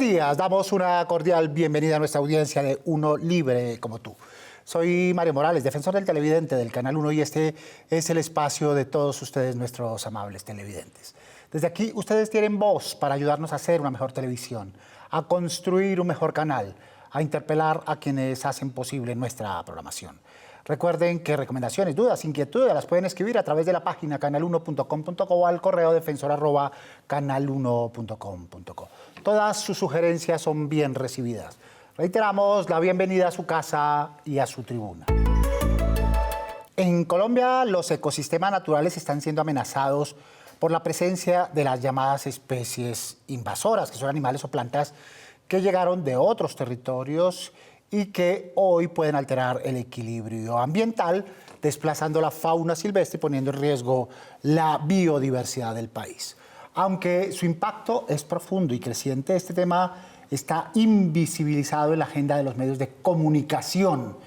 días, damos una cordial bienvenida a nuestra audiencia de Uno Libre como tú. Soy Mario Morales, defensor del televidente del Canal 1 y este es el espacio de todos ustedes, nuestros amables televidentes. Desde aquí ustedes tienen voz para ayudarnos a hacer una mejor televisión, a construir un mejor canal, a interpelar a quienes hacen posible nuestra programación. Recuerden que recomendaciones, dudas, inquietudes las pueden escribir a través de la página canal1.com.co o al correo defensor@canal1.com.co. Todas sus sugerencias son bien recibidas. Reiteramos la bienvenida a su casa y a su tribuna. En Colombia, los ecosistemas naturales están siendo amenazados por la presencia de las llamadas especies invasoras, que son animales o plantas que llegaron de otros territorios y que hoy pueden alterar el equilibrio ambiental, desplazando la fauna silvestre y poniendo en riesgo la biodiversidad del país. Aunque su impacto es profundo y creciente, este tema está invisibilizado en la agenda de los medios de comunicación.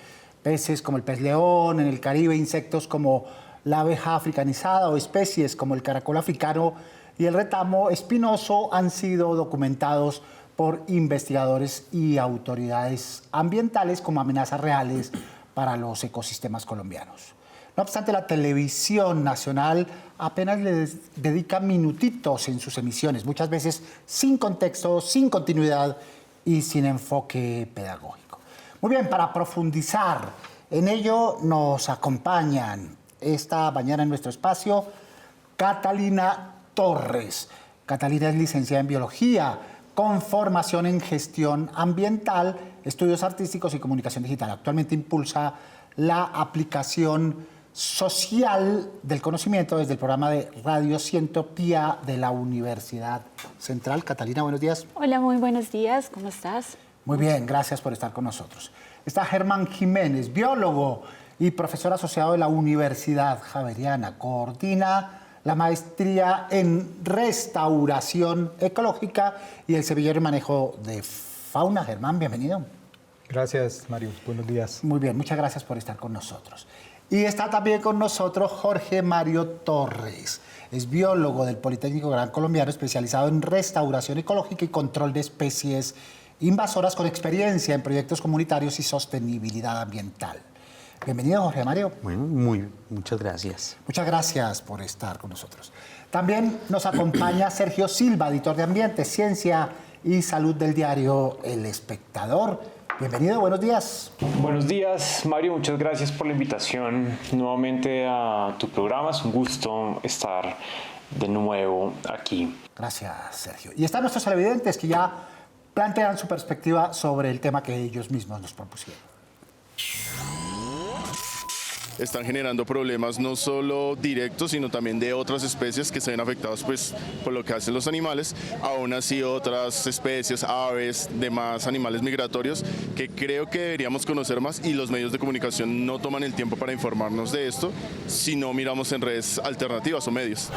Peces como el pez león en el Caribe, insectos como la abeja africanizada o especies como el caracol africano y el retamo espinoso han sido documentados por investigadores y autoridades ambientales como amenazas reales para los ecosistemas colombianos. No obstante, la televisión nacional apenas le dedica minutitos en sus emisiones, muchas veces sin contexto, sin continuidad y sin enfoque pedagógico. Muy bien, para profundizar en ello nos acompañan esta mañana en nuestro espacio Catalina Torres. Catalina es licenciada en Biología, con formación en gestión ambiental, estudios artísticos y comunicación digital. Actualmente impulsa la aplicación social del conocimiento desde el programa de Radio Cientopía de la Universidad Central. Catalina, buenos días. Hola, muy buenos días. ¿Cómo estás? Muy bien, gracias por estar con nosotros. Está Germán Jiménez, biólogo y profesor asociado de la Universidad Javeriana. Coordina la maestría en restauración ecológica y el semillero y manejo de fauna. Germán, bienvenido. Gracias, Mario. Buenos días. Muy bien, muchas gracias por estar con nosotros. Y está también con nosotros Jorge Mario Torres. Es biólogo del Politécnico Gran Colombiano, especializado en restauración ecológica y control de especies invasoras con experiencia en proyectos comunitarios y sostenibilidad ambiental. Bienvenido, Jorge Mario. Bueno, muchas gracias. Muchas gracias por estar con nosotros. También nos acompaña Sergio Silva, editor de Ambiente, Ciencia y Salud del diario El Espectador. Bienvenido, buenos días. Buenos días, Mario. Muchas gracias por la invitación nuevamente a tu programa. Es un gusto estar de nuevo aquí. Gracias, Sergio. Y están nuestros televidentes que ya plantean su perspectiva sobre el tema que ellos mismos nos propusieron. Están generando problemas no solo directos, sino también de otras especies que se ven afectadas pues, por lo que hacen los animales. Aún así, otras especies, aves, demás animales migratorios, que creo que deberíamos conocer más y los medios de comunicación no toman el tiempo para informarnos de esto si no miramos en redes alternativas o medios.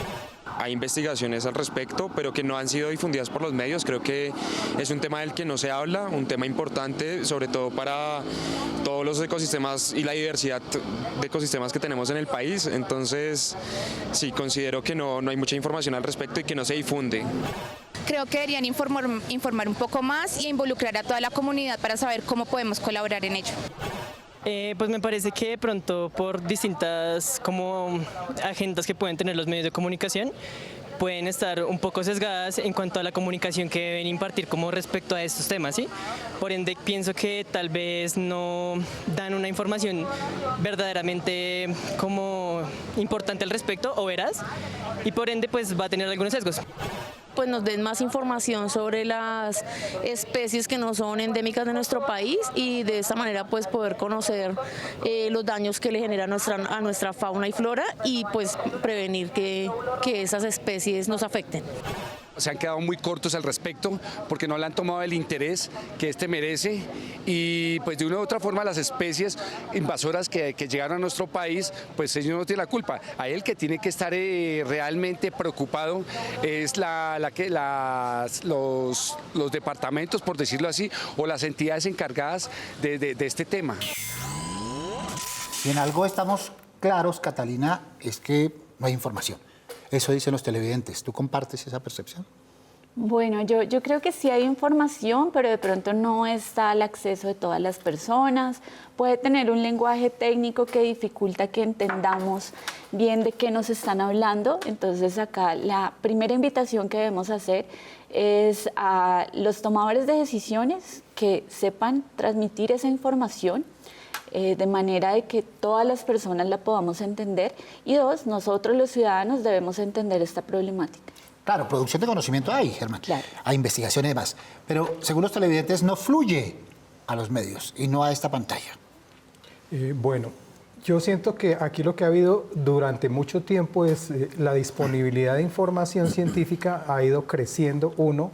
Hay investigaciones al respecto, pero que no han sido difundidas por los medios. Creo que es un tema del que no se habla, un tema importante, sobre todo para todos los ecosistemas y la diversidad de ecosistemas que tenemos en el país. Entonces, sí, considero que no hay mucha información al respecto y que no se difunde. Creo que deberían informar un poco más y involucrar a toda la comunidad para saber cómo podemos colaborar en ello. Pues me parece que de pronto por distintas como agendas que pueden tener los medios de comunicación pueden estar un poco sesgadas en cuanto a la comunicación que deben impartir como respecto a estos temas, ¿sí? Por ende pienso que tal vez no dan una información verdaderamente como importante al respecto o veraz y por ende pues va a tener algunos sesgos. Pues nos den más información sobre las especies que no son endémicas de nuestro país y de esta manera pues poder conocer los daños que le genera a nuestra fauna y flora y pues prevenir que esas especies nos afecten. Se han quedado muy cortos al respecto porque no le han tomado el interés que este merece y pues de una u otra forma las especies invasoras que llegaron a nuestro país pues ellos no tienen la culpa. Ahí el que tiene que estar realmente preocupado es los departamentos, por decirlo así, o las entidades encargadas de este tema. Si en algo estamos claros, Catalina, es que no hay información. Eso dicen los televidentes. ¿Tú compartes esa percepción? Bueno, yo creo que sí hay información, pero de pronto no está al acceso de todas las personas. Puede tener un lenguaje técnico que dificulta que entendamos bien de qué nos están hablando. Entonces acá la primera invitación que debemos hacer es a los tomadores de decisiones que sepan transmitir esa información de manera de que todas las personas la podamos entender. Y dos, nosotros los ciudadanos debemos entender esta problemática. Claro, producción de conocimiento hay, Germán. Claro. Hay investigación y demás. Pero según los televidentes no fluye a los medios y no a esta pantalla. Bueno, yo siento que aquí lo que ha habido durante mucho tiempo es la disponibilidad de información científica ha ido creciendo, uno.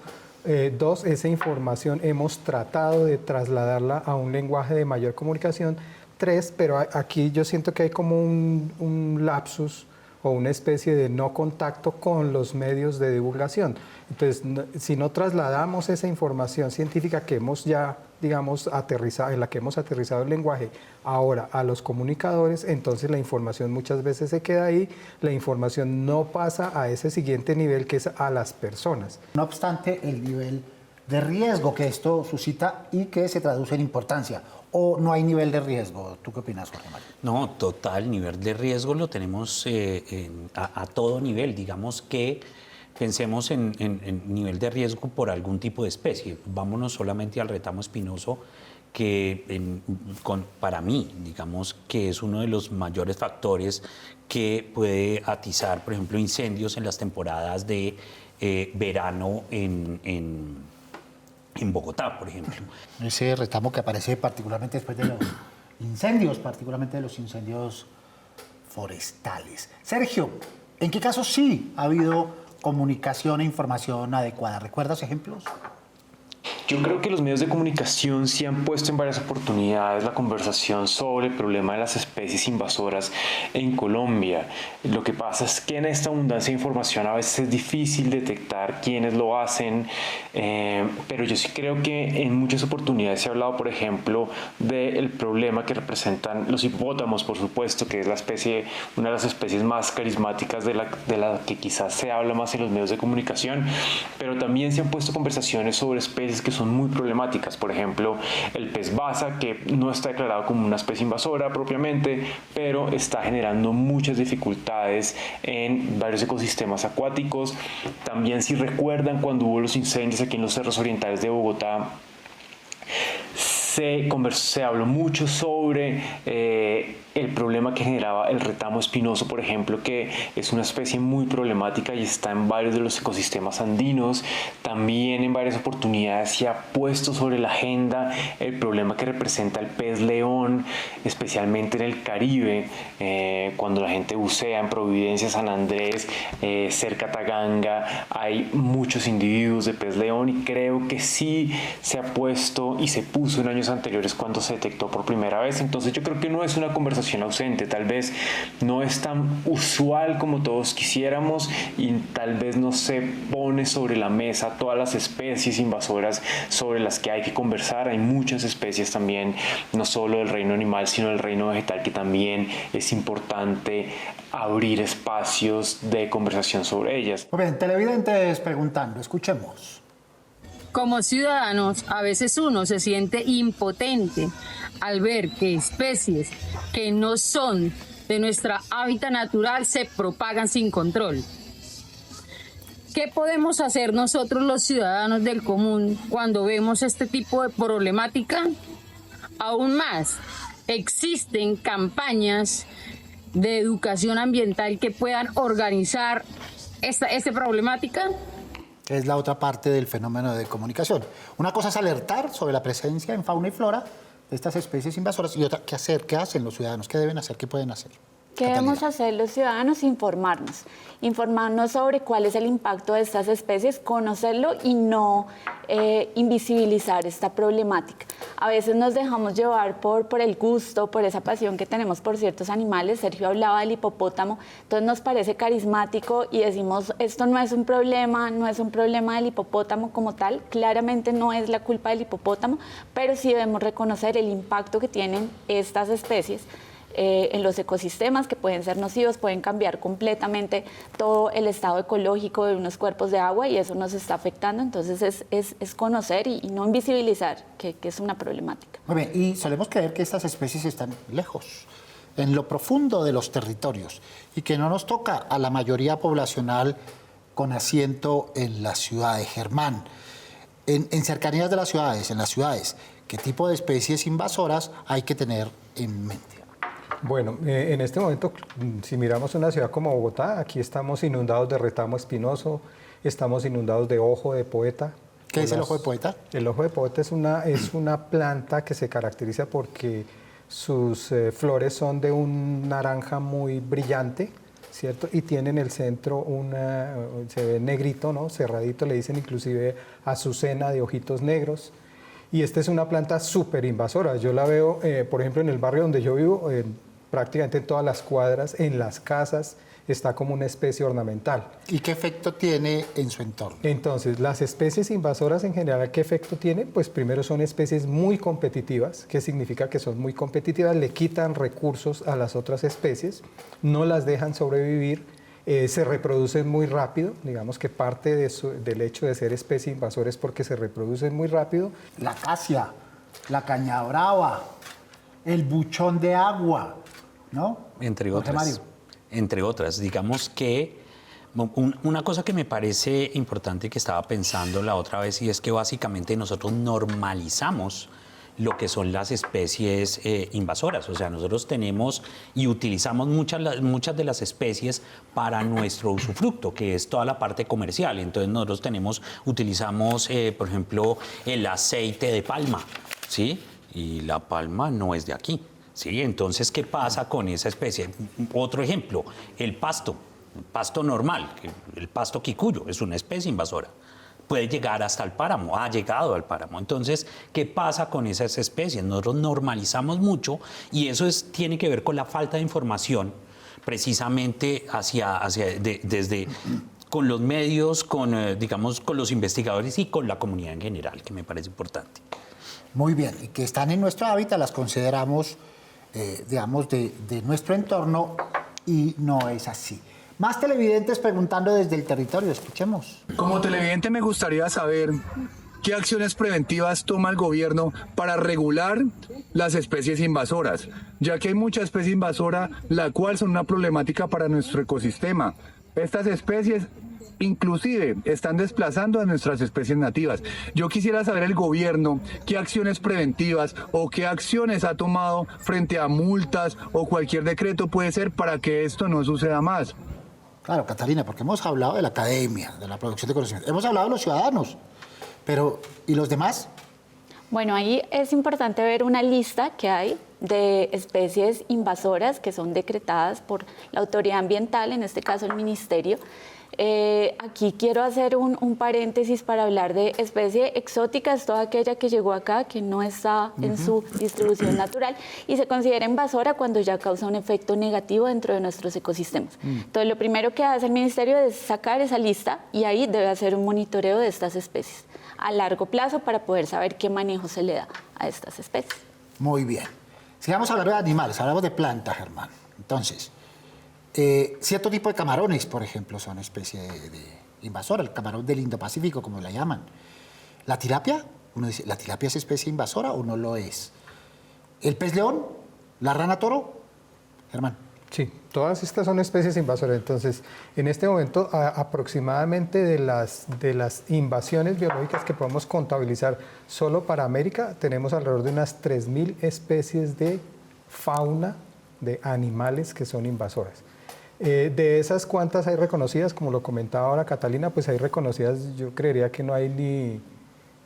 Dos, esa información hemos tratado de trasladarla a un lenguaje de mayor comunicación. Tres, pero aquí yo siento que hay como un lapsus o una especie de no contacto con los medios de divulgación. Entonces, si no trasladamos esa información científica que hemos ya, digamos, aterrizado, en la que hemos aterrizado el lenguaje, ahora a los comunicadores, entonces la información muchas veces se queda ahí, la información no pasa a ese siguiente nivel que es a las personas. No obstante, el nivel de riesgo que esto suscita y que se traduce en importancia. ¿O no hay nivel de riesgo? ¿Tú qué opinas, Jorge Mario? No, total, nivel de riesgo lo tenemos a todo nivel. Digamos que pensemos en nivel de riesgo por algún tipo de especie. Vámonos solamente al retamo espinoso, que para mí, digamos que es uno de los mayores factores que puede atizar, por ejemplo, incendios en las temporadas de verano en Bogotá, por ejemplo. Ese retamo que aparece particularmente después de los incendios, particularmente de los incendios forestales. Sergio, ¿en qué casos sí ha habido comunicación e información adecuada? ¿Recuerdas ejemplos? Yo creo que los medios de comunicación sí han puesto en varias oportunidades la conversación sobre el problema de las especies invasoras en Colombia. Lo que pasa es que en esta abundancia de información a veces es difícil detectar quiénes lo hacen, pero yo sí creo que en muchas oportunidades se ha hablado, por ejemplo, del problema que representan los hipopótamos, por supuesto, que es la especie, una de las especies más carismáticas de la que quizás se habla más en los medios de comunicación, pero también se han puesto conversaciones sobre especies que son muy problemáticas, por ejemplo el pez basa, que no está declarado como una especie invasora propiamente, pero está generando muchas dificultades en varios ecosistemas acuáticos. También, si recuerdan, cuando hubo los incendios aquí en los cerros orientales de Bogotá, se habló mucho sobre el problema que generaba el retamo espinoso, por ejemplo, que es una especie muy problemática y está en varios de los ecosistemas andinos. También en varias oportunidades se ha puesto sobre la agenda el problema que representa el pez león, especialmente en el Caribe, cuando la gente bucea en Providencia, San Andrés, cerca a Taganga, hay muchos individuos de pez león, y creo que sí se ha puesto y se puso en años anteriores cuando se detectó por primera vez. Entonces yo creo que no es una conversación ausente, tal vez no es tan usual como todos quisiéramos, y tal vez no se pone sobre la mesa todas las especies invasoras sobre las que hay que conversar. Hay muchas especies también, no solo del reino animal, sino del reino vegetal, que también es importante abrir espacios de conversación sobre ellas. Muy bien, televidentes preguntando, escuchemos. Como ciudadanos, a veces uno se siente impotente al ver que especies que no son de nuestra hábitat natural se propagan sin control. ¿Qué podemos hacer nosotros los ciudadanos del común cuando vemos este tipo de problemática? Aún más, existen campañas de educación ambiental que puedan organizar esta problemática. Es la otra parte del fenómeno de comunicación. Una cosa es alertar sobre la presencia en fauna y flora de estas especies invasoras, y otra, ¿qué hacer? ¿Qué hacen los ciudadanos? ¿Qué deben hacer? ¿Qué pueden hacer? ¿Qué debemos hacer los ciudadanos? Informarnos sobre cuál es el impacto de estas especies, conocerlo y no invisibilizar esta problemática. A veces nos dejamos llevar por el gusto, por esa pasión que tenemos por ciertos animales. Sergio hablaba del hipopótamo, entonces nos parece carismático y decimos, esto no es un problema del hipopótamo como tal. Claramente no es la culpa del hipopótamo, pero sí debemos reconocer el impacto que tienen estas especies en los ecosistemas que pueden ser nocivos, pueden cambiar completamente todo el estado ecológico de unos cuerpos de agua y eso nos está afectando. Entonces es conocer y no invisibilizar que es una problemática. Muy bien, y solemos creer que estas especies están lejos, en lo profundo de los territorios, y que no nos toca a la mayoría poblacional con asiento en la ciudad de Germán. En cercanías de las ciudades, ¿qué tipo de especies invasoras hay que tener en mente? Bueno, en este momento, si miramos una ciudad como Bogotá, aquí estamos inundados de retamo espinoso, estamos inundados de ojo de poeta. ¿Qué es el ojo de poeta? El ojo de poeta es una planta que se caracteriza porque sus flores son de un naranja muy brillante, ¿cierto? Y tiene en el centro se ve negrito, ¿no? Cerradito, le dicen inclusive azucena de ojitos negros. Y esta es una planta súper invasora. Yo la veo, por ejemplo, en el barrio donde yo vivo, prácticamente en todas las cuadras, en las casas, está como una especie ornamental. ¿Y qué efecto tiene en su entorno? Entonces, las especies invasoras en general, ¿qué efecto tienen? Pues primero son especies muy competitivas. ¿Qué significa que son muy competitivas? Le quitan recursos a las otras especies, no las dejan sobrevivir, se reproducen muy rápido. Digamos que parte del hecho de ser especie invasora es porque se reproducen muy rápido. La acacia, la caña brava, el buchón de agua, ¿no? Entre otras. Entre otras, digamos que una cosa que me parece importante que estaba pensando la otra vez y es que básicamente nosotros normalizamos lo que son las especies invasoras. O sea, nosotros tenemos y utilizamos muchas de las especies para nuestro usufructo, que es toda la parte comercial. Entonces nosotros utilizamos, por ejemplo, el aceite de palma, ¿sí? Y la palma no es de aquí. Sí, entonces, ¿qué pasa con esa especie? Otro ejemplo, el pasto normal, el pasto quicuyo, es una especie invasora. Puede llegar hasta el páramo, ha llegado al páramo. Entonces, ¿qué pasa con esas especies? Nosotros normalizamos mucho y eso tiene que ver con la falta de información, precisamente con los medios, con los investigadores y con la comunidad en general, que me parece importante. Muy bien, y que están en nuestro hábitat, las consideramos de nuestro entorno y no es así. Más televidentes preguntando desde el territorio, escuchemos. Como televidente me gustaría saber qué acciones preventivas toma el gobierno para regular las especies invasoras, ya que hay mucha especie invasora, la cual son una problemática para nuestro ecosistema. Estas especies inclusive están desplazando a nuestras especies nativas. Yo quisiera saber el gobierno qué acciones preventivas o qué acciones ha tomado frente a multas o cualquier decreto puede ser para que esto no suceda más. Claro, Catalina, porque hemos hablado de la academia, de la producción de conocimiento, hemos hablado de los ciudadanos, pero ¿y los demás? Bueno, ahí es importante ver una lista que hay de especies invasoras que son decretadas por la autoridad ambiental, en este caso el ministerio. Aquí quiero hacer un paréntesis para hablar de especie exótica, es toda aquella que llegó acá, que no está en su distribución natural y se considera invasora cuando ya causa un efecto negativo dentro de nuestros ecosistemas. Entonces, lo primero que hace el ministerio es sacar esa lista y ahí debe hacer un monitoreo de estas especies a largo plazo para poder saber qué manejo se le da a estas especies. Muy bien. Si vamos a hablar de animales, hablamos de plantas, Germán. Entonces, cierto tipo de camarones, por ejemplo, son especie de invasora, el camarón del Indo-Pacífico, como la llaman. ¿La tilapia? Uno dice, ¿la tilapia es especie invasora o no lo es? ¿El pez león? ¿La rana toro? Germán. Sí, todas estas son especies invasoras. Entonces, en este momento, aproximadamente de las invasiones biológicas que podemos contabilizar solo para América, tenemos alrededor de unas 3.000 especies de fauna, de animales que son invasoras. De esas, ¿cuántas hay reconocidas? Como lo comentaba ahora Catalina, pues hay reconocidas, yo creería que no hay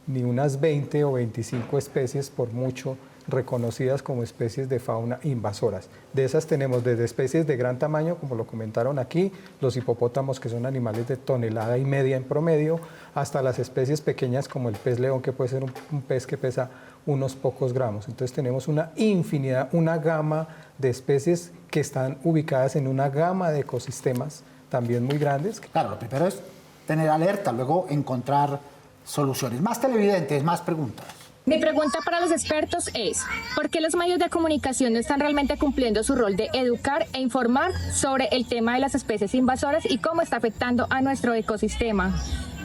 ni unas 20 o 25 especies por mucho reconocidas como especies de fauna invasoras. De esas tenemos desde especies de gran tamaño, como lo comentaron aquí, los hipopótamos, que son animales de 1,5 toneladas en promedio, hasta las especies pequeñas como el pez león, que puede ser un pez que pesa unos pocos gramos. Entonces tenemos una infinidad, una gama de especies que están ubicadas en una gama de ecosistemas también muy grandes. Claro, lo primero es tener alerta, luego encontrar soluciones. Más televidentes, más preguntas. Mi pregunta para los expertos es, ¿por qué los medios de comunicación no están realmente cumpliendo su rol de educar e informar sobre el tema de las especies invasoras y cómo está afectando a nuestro ecosistema?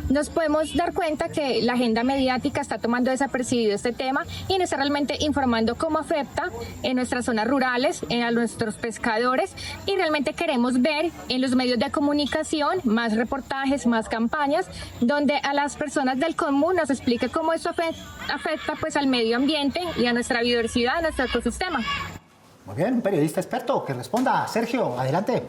Nos podemos dar cuenta que la agenda mediática está tomando desapercibido este tema y no está realmente informando cómo afecta en nuestras zonas rurales, a nuestros pescadores, y realmente queremos ver en los medios de comunicación más reportajes, más campañas, donde a las personas del común nos explique cómo esto afecta pues al medio ambiente y a nuestra biodiversidad, a nuestro ecosistema. Muy bien, un periodista experto que responda. Sergio, adelante.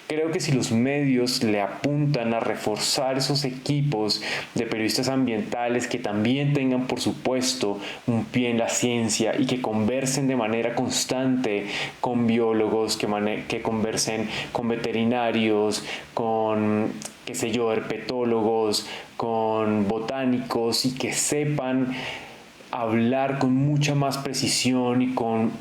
Creo que si los medios le apuntan a reforzar esos equipos de periodistas ambientales que también tengan, por supuesto, un pie en la ciencia y que conversen de manera constante con biólogos, que conversen con veterinarios, con, qué sé yo, herpetólogos, con botánicos y que sepan hablar con mucha más precisión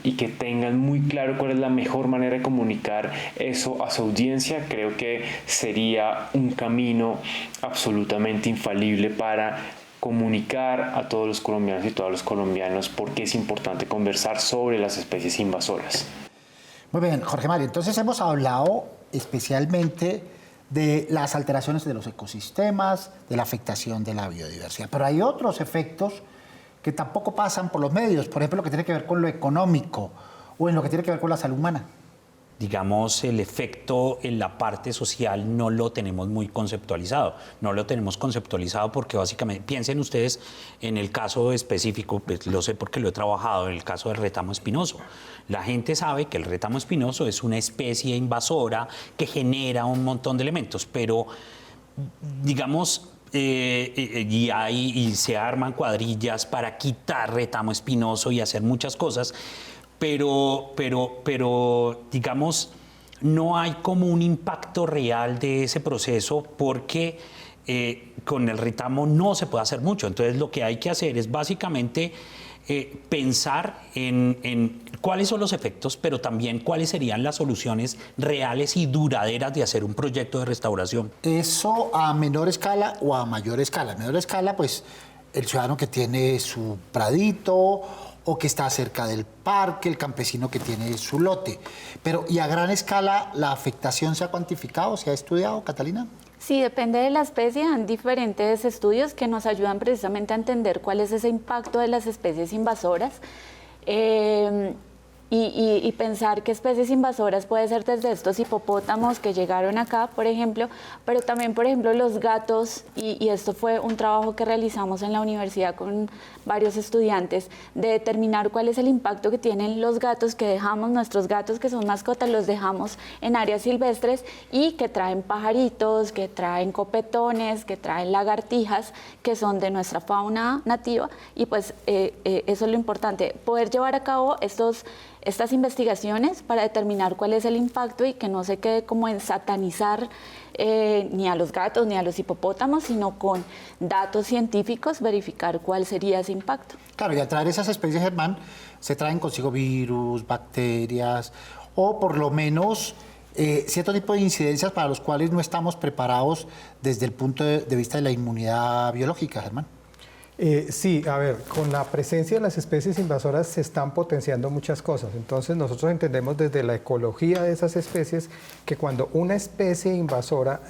y que tengan muy claro cuál es la mejor manera de comunicar eso a su audiencia, creo que sería un camino absolutamente infalible para comunicar a todos los colombianos y todas los colombianos por qué es importante conversar sobre las especies invasoras. Muy bien, Jorge Mario, entonces hemos hablado especialmente de las alteraciones de los ecosistemas, de la afectación de la biodiversidad, pero hay otros efectos que tampoco pasan por los medios, por ejemplo, lo que tiene que ver con lo económico o en lo que tiene que ver con la salud humana. Digamos, el efecto en la parte social no lo tenemos muy conceptualizado. No lo tenemos conceptualizado porque básicamente, piensen ustedes en el caso específico, pues lo sé porque lo he trabajado, en el caso del retamo espinoso. La gente sabe que el retamo espinoso es una especie invasora que genera un montón de elementos, pero digamos, y se arman cuadrillas para quitar retamo espinoso y hacer muchas cosas, pero digamos, no hay como un impacto real de ese proceso porque con el retamo no se puede hacer mucho. Entonces lo que hay que hacer es básicamente pensar en cuáles son los efectos, pero también cuáles serían las soluciones reales y duraderas de hacer un proyecto de restauración. ¿Eso a menor escala o a mayor escala? A menor escala, pues el ciudadano que tiene su pradito o que está cerca del parque, el campesino que tiene su lote. Pero, ¿y a gran escala la afectación se ha cuantificado, se ha estudiado, Catalina? Sí, depende de la especie. Hay diferentes estudios que nos ayudan precisamente a entender cuál es ese impacto de las especies invasoras y pensar qué especies invasoras puede ser desde estos hipopótamos que llegaron acá, por ejemplo, pero también, por ejemplo, los gatos, y esto fue un trabajo que realizamos en la universidad con varios estudiantes, de determinar cuál es el impacto que tienen los gatos que dejamos, nuestros gatos que son mascotas, los dejamos en áreas silvestres y que traen pajaritos, que traen copetones, que traen lagartijas, que son de nuestra fauna nativa, y pues eso es lo importante, poder llevar a cabo estas investigaciones para determinar cuál es el impacto y que no se quede como en satanizar ni a los gatos ni a los hipopótamos, sino con datos científicos verificar cuál sería ese impacto. Claro, y al traer esas especies, Germán, se traen consigo virus, bacterias o por lo menos cierto tipo de incidencias para los cuales no estamos preparados desde el punto de vista de la inmunidad biológica, Germán. Sí, a ver, con la presencia de las especies invasoras se están potenciando muchas cosas. Entonces nosotros entendemos desde la ecología de esas especies que cuando una especie invasora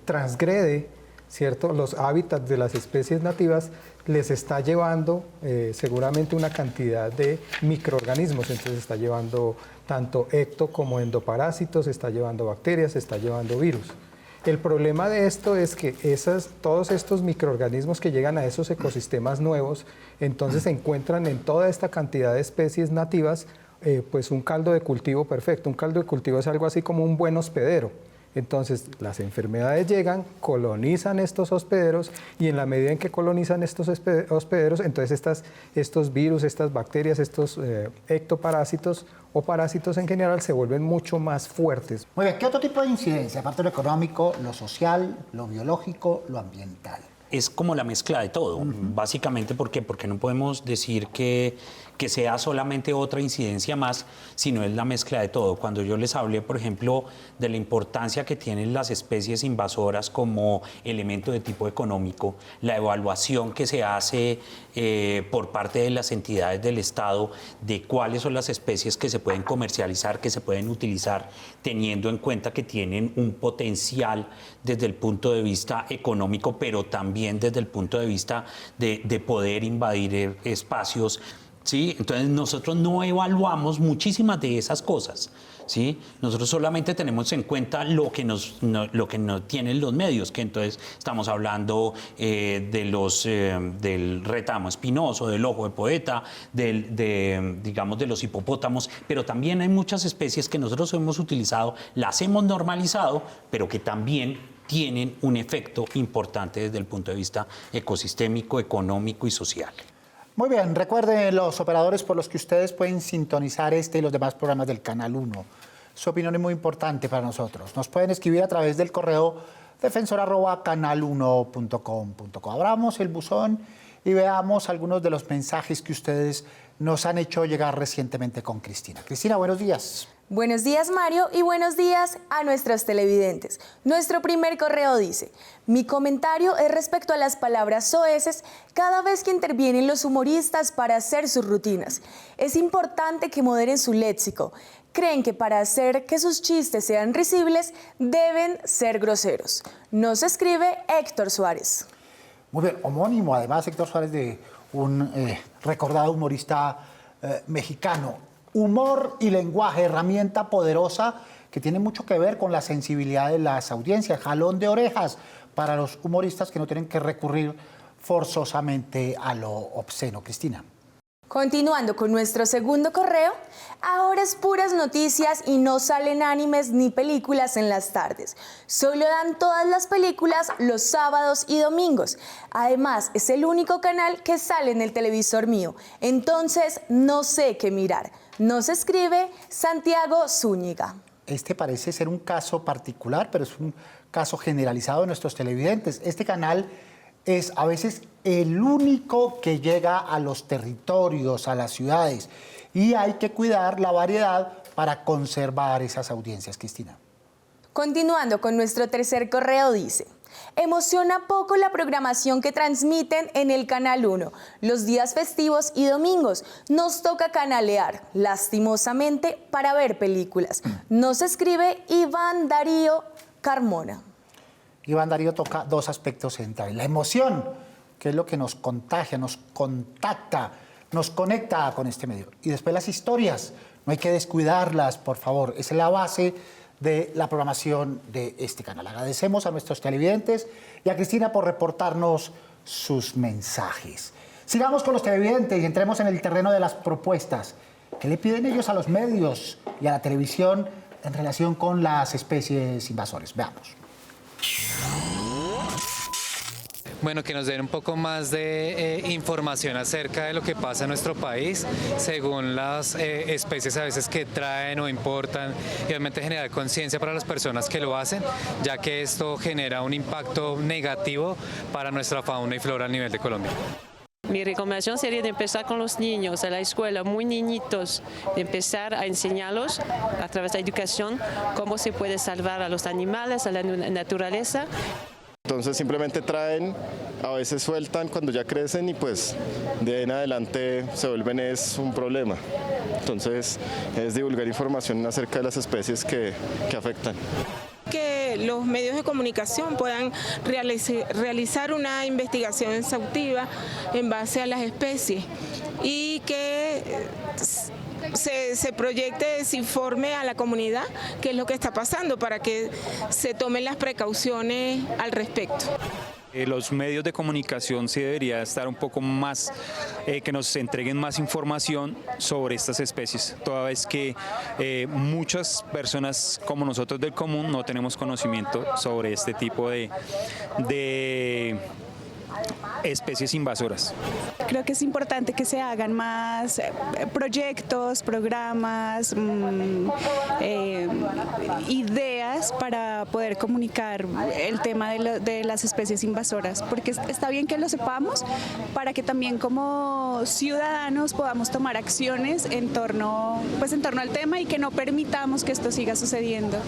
transgrede, ¿cierto?, los hábitats de las especies nativas, les está llevando seguramente una cantidad de microorganismos. Entonces está llevando tanto ecto como endoparásitos, está llevando bacterias, está llevando virus. El problema de esto es que todos estos microorganismos que llegan a esos ecosistemas nuevos, entonces se encuentran en toda esta cantidad de especies nativas, pues un caldo de cultivo perfecto. Un caldo de cultivo es algo así como un buen hospedero. Entonces las enfermedades llegan, colonizan estos hospederos y en la medida en que colonizan estos hospederos, entonces estos virus, estas bacterias, estos ectoparásitos o parásitos en general se vuelven mucho más fuertes. Muy bien, ¿qué otro tipo de incidencia? Aparte de lo económico, lo social, lo biológico, lo ambiental. Es como la mezcla de todo, básicamente. ¿Por qué? Porque no podemos decir que que sea solamente otra incidencia más, sino es la mezcla de todo. Cuando yo les hablé, por ejemplo, de la importancia que tienen las especies invasoras como elemento de tipo económico, la evaluación que se hace por parte de las entidades del Estado de cuáles son las especies que se pueden comercializar, que se pueden utilizar, teniendo en cuenta que tienen un potencial desde el punto de vista económico, pero también desde el punto de vista de poder invadir espacios. ¿Sí? Entonces nosotros no evaluamos muchísimas de esas cosas, ¿sí? Nosotros solamente tenemos en cuenta lo que nos tienen los medios, que entonces estamos hablando del retamo espinoso, del ojo de poeta, digamos de los hipopótamos, pero también hay muchas especies que nosotros hemos utilizado, las hemos normalizado, pero que también tienen un efecto importante desde el punto de vista ecosistémico, económico y social. Muy bien, recuerden los operadores por los que ustedes pueden sintonizar este y los demás programas del Canal 1. Su opinión es muy importante para nosotros. Nos pueden escribir a través del correo defensor@canal1.com.co. Abramos el buzón y veamos algunos de los mensajes que ustedes nos han hecho llegar recientemente con Cristina. Cristina, buenos días. Buenos días, Mario, y buenos días a nuestros televidentes. Nuestro primer correo dice: mi comentario es respecto a las palabras soeces cada vez que intervienen los humoristas para hacer sus rutinas. Es importante que moderen su léxico. Creen que para hacer que sus chistes sean risibles deben ser groseros. Nos escribe Héctor Suárez. Muy bien, homónimo además Héctor Suárez de un recordado humorista mexicano. Humor y lenguaje, herramienta poderosa que tiene mucho que ver con la sensibilidad de las audiencias, jalón de orejas para los humoristas que no tienen que recurrir forzosamente a lo obsceno. Cristina. Continuando con nuestro segundo correo, ahora es puras noticias y no salen animes ni películas en las tardes. Solo dan todas las películas los sábados y domingos. Además, es el único canal que sale en el televisor mío. Entonces, no sé qué mirar. Nos escribe Santiago Zúñiga. Este parece ser un caso particular, pero es un caso generalizado de nuestros televidentes. Este canal es a veces el único que llega a los territorios, a las ciudades, y hay que cuidar la variedad para conservar esas audiencias, Cristina. Continuando con nuestro tercer correo dice: emociona poco la programación que transmiten en el Canal 1. Los días festivos y domingos nos toca canalear, lastimosamente, para ver películas. Nos escribe Iván Darío Carmona. Iván Darío toca dos aspectos centrales. La emoción, que es lo que nos contagia, nos contacta, nos conecta con este medio. Y después las historias, no hay que descuidarlas, por favor. Esa es la base de la programación de este canal. Agradecemos a nuestros televidentes y a Cristina por reportarnos sus mensajes. Sigamos con los televidentes y entremos en el terreno de las propuestas. ¿Qué le piden ellos a los medios y a la televisión en relación con las especies invasoras? Veamos. Bueno, que nos den un poco más de información acerca de lo que pasa en nuestro país, según las especies a veces que traen o importan, y obviamente generar conciencia para las personas que lo hacen, ya que esto genera un impacto negativo para nuestra fauna y flora a nivel de Colombia. Mi recomendación sería de empezar con los niños en la escuela, muy niñitos, de empezar a enseñarlos a través de la educación cómo se puede salvar a los animales, a la naturaleza. Entonces simplemente traen, a veces sueltan cuando ya crecen y pues de ahí en adelante se vuelven un problema. Entonces es divulgar información acerca de las especies que afectan. Que los medios de comunicación puedan realizar una investigación exhaustiva en base a las especies y que se proyecte, se informe a la comunidad qué es lo que está pasando para que se tomen las precauciones al respecto. Los medios de comunicación sí debería estar un poco más, que nos entreguen más información sobre estas especies, toda vez que muchas personas como nosotros del común no tenemos conocimiento sobre este tipo de especies invasoras. Creo que es importante que se hagan más proyectos, programas, ideas para poder comunicar el tema de las especies invasoras, porque está bien que lo sepamos para que también como ciudadanos podamos tomar acciones en torno al tema y que no permitamos que esto siga sucediendo.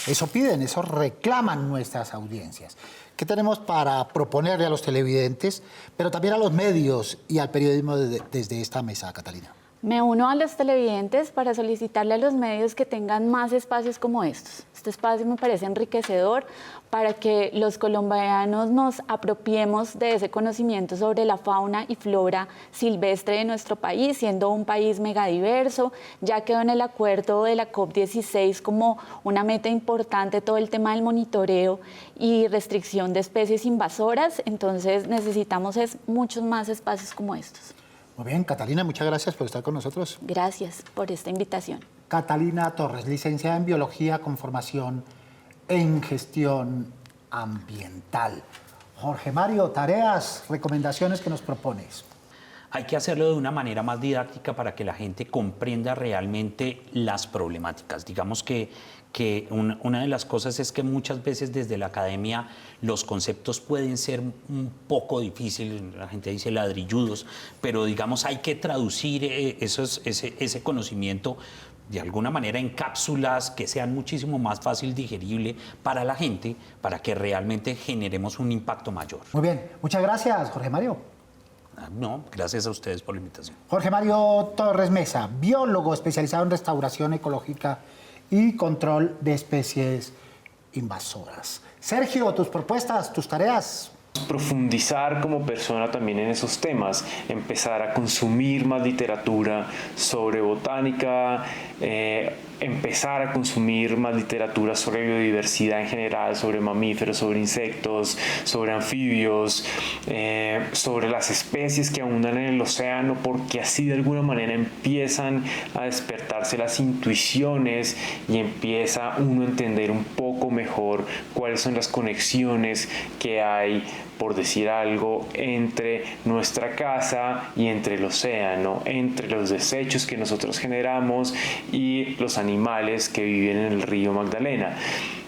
Eso piden, eso reclaman nuestras audiencias. ¿Qué tenemos para proponerle a los televidentes, pero también a los medios y al periodismo desde esta mesa, Catalina? Me uno a los televidentes para solicitarle a los medios que tengan más espacios como estos. Este espacio me parece enriquecedor para que los colombianos nos apropiemos de ese conocimiento sobre la fauna y flora silvestre de nuestro país, siendo un país megadiverso. Ya quedó en el acuerdo de la COP16 como una meta importante todo el tema del monitoreo y restricción de especies invasoras, entonces necesitamos muchos más espacios como estos. Muy bien, Catalina, muchas gracias por estar con nosotros. Gracias por esta invitación. Catalina Torres, licenciada en Biología con formación en Gestión Ambiental. Jorge Mario, tareas, recomendaciones que nos propones. Hay que hacerlo de una manera más didáctica para que la gente comprenda realmente las problemáticas. Digamos que una de las cosas es que muchas veces desde la academia los conceptos pueden ser un poco difíciles, la gente dice ladrilludos, pero digamos hay que traducir ese conocimiento de alguna manera en cápsulas que sean muchísimo más fácil digerible para la gente, para que realmente generemos un impacto mayor. Muy bien, muchas gracias, Jorge Mario. No, gracias a ustedes por la invitación. Jorge Mario Torres Mesa, biólogo especializado en restauración ecológica y control de especies invasoras. Sergio, tus propuestas, tus tareas. Profundizar como persona también en esos temas, empezar a consumir más literatura sobre botánica, empezar a consumir más literatura sobre biodiversidad en general, sobre mamíferos, sobre insectos, sobre anfibios, sobre las especies que abundan en el océano, porque así de alguna manera empiezan a despertarse las intuiciones y empieza uno a entender un poco mejor cuáles son las conexiones que hay, por decir algo, entre nuestra casa y entre el océano, entre los desechos que nosotros generamos y los animales que viven en el río Magdalena.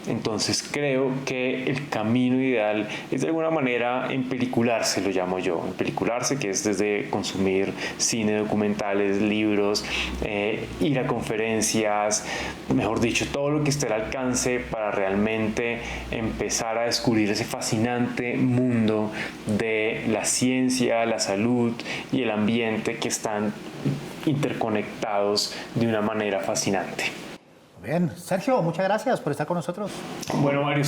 Entonces creo que el camino ideal es de alguna manera empelicularse, lo llamo yo, empelicularse, que es desde consumir cine, documentales, libros, ir a conferencias, mejor dicho, todo lo que esté al alcance para realmente empezar a descubrir ese fascinante mundo de la ciencia, la salud y el ambiente que están interconectados de una manera fascinante. Bien, Sergio, muchas gracias por estar con nosotros. Bueno, Mario,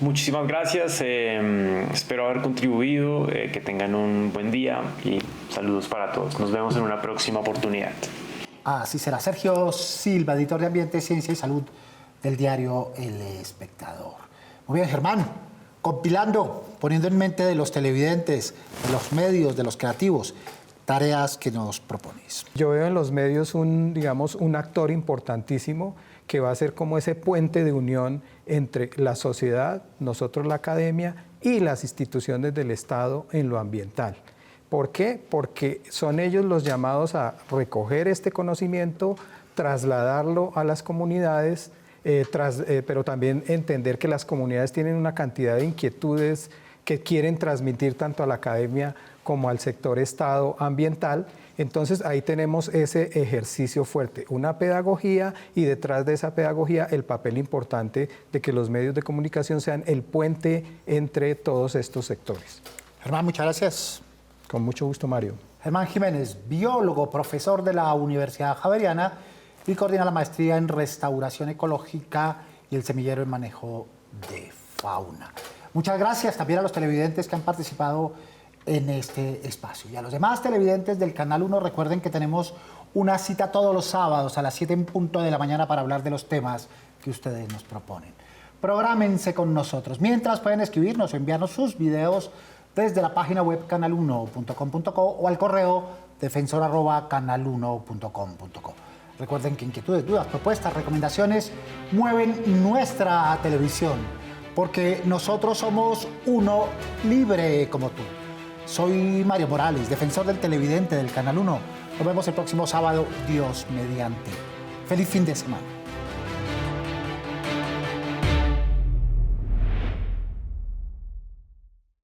muchísimas gracias. Espero haber contribuido, que tengan un buen día y saludos para todos. Nos vemos en una próxima oportunidad. Así será. Sergio Silva, editor de Ambiente, Ciencia y Salud del diario El Espectador. Muy bien, Germán, compilando, poniendo en mente de los televidentes, de los medios, de los creativos, tareas que nos propones. Yo veo en los medios un actor importantísimo que va a ser como ese puente de unión entre la sociedad, nosotros la academia y las instituciones del Estado en lo ambiental. ¿Por qué? Porque son ellos los llamados a recoger este conocimiento, trasladarlo a las comunidades, pero también entender que las comunidades tienen una cantidad de inquietudes que quieren transmitir tanto a la academia como al sector Estado ambiental. Entonces ahí tenemos ese ejercicio fuerte, una pedagogía y detrás de esa pedagogía el papel importante de que los medios de comunicación sean el puente entre todos estos sectores. Germán, muchas gracias. Con mucho gusto, Mario. Germán Jiménez, biólogo, profesor de la Universidad Javeriana y coordina la maestría en restauración ecológica y el semillero en manejo de fauna. Muchas gracias también a los televidentes que han participado en este espacio. Y a los demás televidentes del Canal 1, recuerden que tenemos una cita todos los sábados a las 7 en punto de la mañana para hablar de los temas que ustedes nos proponen. Prográmense con nosotros. Mientras pueden escribirnos o enviarnos sus videos desde la página web canal1.com.co o al correo defensor@canal1.com.co. Recuerden que inquietudes, dudas, propuestas, recomendaciones mueven nuestra televisión. porque nosotros somos uno libre como tú. Soy Mario Morales, defensor del televidente del Canal 1. Nos vemos el próximo sábado, Dios mediante. Feliz fin de semana.